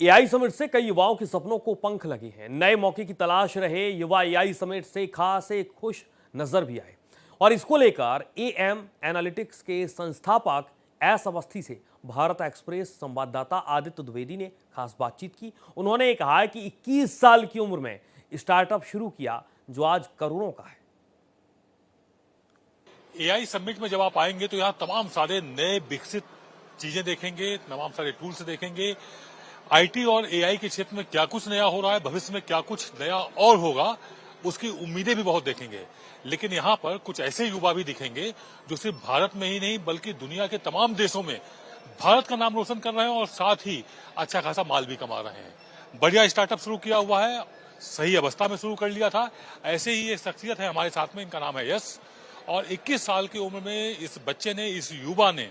AI summit से कई युवाओं के सपनों को पंख लगे हैं। नए मौके की तलाश रहे युवा एआई समिट से खासे खुश नजर भी आए और इसको लेकर एएम एनालिटिक्स के संस्थापक एस अवस्थी से भारत एक्सप्रेस संवाददाता आदित्य द्विवेदी ने खास बातचीत की। उन्होंने कहा कि 21 साल की उम्र में स्टार्टअप शुरू किया जो आज करोड़ों का है। एआई समिट में जब आप आएंगे तो यहाँ तमाम सारे नए विकसित चीजें देखेंगे, तमाम सारे टूल्स देखेंगे। आईटी और एआई के क्षेत्र में क्या कुछ नया हो रहा है, भविष्य में क्या कुछ नया और होगा, उसकी उम्मीदें भी बहुत देखेंगे। लेकिन यहाँ पर कुछ ऐसे युवा भी दिखेंगे जो सिर्फ भारत में ही नहीं बल्कि दुनिया के तमाम देशों में भारत का नाम रोशन कर रहे हैं और साथ ही अच्छा खासा माल भी कमा रहे हैं। बढ़िया स्टार्टअप शुरू किया हुआ है, सही अवस्था में शुरू कर लिया था। ऐसे ही एक शख्सियत है हमारे साथ में, इनका नाम है यश। और 21 साल की उम्र में इस बच्चे ने, इस युवा ने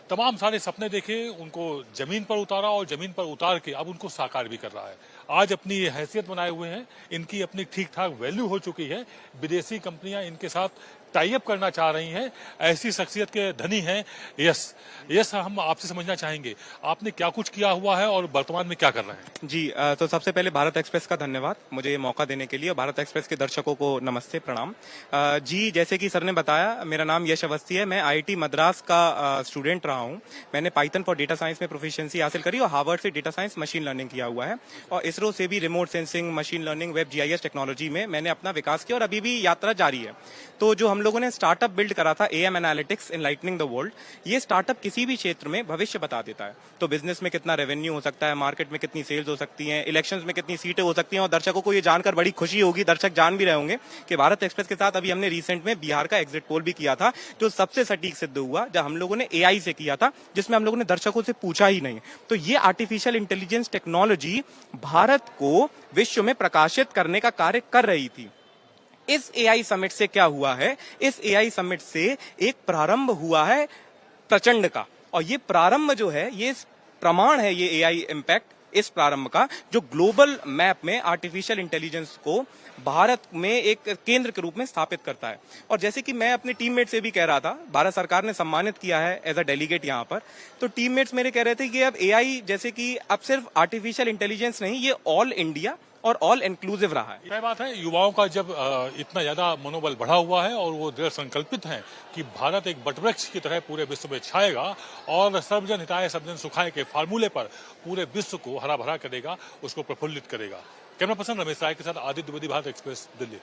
तमाम सारे सपने देखे, उनको जमीन पर उतारा और जमीन पर उतार के अब उनको साकार भी कर रहा है। आज अपनी ये हैसियत बनाए हुए हैं, इनकी अपनी ठीक ठाक वैल्यू हो चुकी है। विदेशी कंपनियां इनके साथ टाई अप करना चाह रही हैं। ऐसी शख्सियत के धनी हैं यस। यस, हम आपसे समझना चाहेंगे आपने क्या कुछ किया हुआ है और वर्तमान में क्या कर रहे हैं? जी, तो सबसे पहले भारत एक्सप्रेस का धन्यवाद मुझे ये मौका देने के लिए। भारत एक्सप्रेस के दर्शकों को नमस्ते, प्रणाम। जी, जैसे कि सर ने बताया, मेरा नाम यश अवस्थी है। मैं आईआईटी मद्रास का स्टूडेंट रहा हूँ। मैंने पाइथन फॉर डेटा साइंस में प्रोफिशिएंसी हासिल करी और हार्वर्ड से डेटा साइंस मशीन लर्निंग किया हुआ है और इसरो से भी remote sensing, machine learning, web GIS technology में मैंने अपना विकास किया और अभी भी यात्रा जारी है। तो जो हम लोगों ने स्टार्टअप बिल्ड करा था, am analytics enlightening the world, ये स्टार्टअप किसी भी क्षेत्र में भविष्य बता देता है। तो बिजनेस में कितना रेवेन्यू हो सकता है, मार्केट में कितनी सेल्स हो सकती हैं, इलेक्शंस में कितनी सीटें हो सकती हैं। और दर्शकों को ये जानकर बड़ी खुशी होगी, दर्शक जान भी रहे होंगे कि भारत एक्सप्रेस के साथ अभी हमने रिसेंट में बिहार का एग्जिट पोल भी किया था जो सबसे सटीक सिद्ध हुआ, जब हम लोगों ने एआई से किया था, जिसमें हम लोगों ने दर्शकों से पूछा ही नहीं। तो ये आर्टिफिशियल इंटेलिजेंस टेक्नोलॉजी भारत को विश्व में प्रकाशित करने का कार्य कर रही थी। इस एआई समिट से क्या हुआ है? इस एआई समिट से एक प्रारंभ हुआ है प्रचंड का, और ये प्रारंभ जो है, ये प्रमाण है, ये एआई इम्पैक्ट इस प्रारंभ का, जो ग्लोबल मैप में आर्टिफिशियल इंटेलिजेंस को भारत में एक केंद्र के रूप में स्थापित करता है। और जैसे कि मैं अपने टीममेट से भी कह रहा था, भारत सरकार ने सम्मानित किया है एज अ डेलीगेट यहाँ पर, तो टीममेट्स मेरे कह रहे थे कि अब एआई जैसे कि अब सिर्फ आर्टिफिशियल इंटेलिजेंस नहीं, ये ऑल इंडिया और ऑल इंक्लूसिव रहा है। तय बात है, युवाओं का जब इतना ज्यादा मनोबल बढ़ा हुआ है और वो दृढ़ संकल्पित हैं कि भारत एक वटवृक्ष की तरह पूरे विश्व में छाएगा और सर्वजन हिताय सर्वजन सुखाय के फार्मूले पर पूरे विश्व को हरा भरा करेगा, उसको प्रफुल्लित करेगा। कैमरा पर्सन रमेश राय के साथ आदित्य द्विवेदी, भारत एक्सप्रेस, दिल्ली।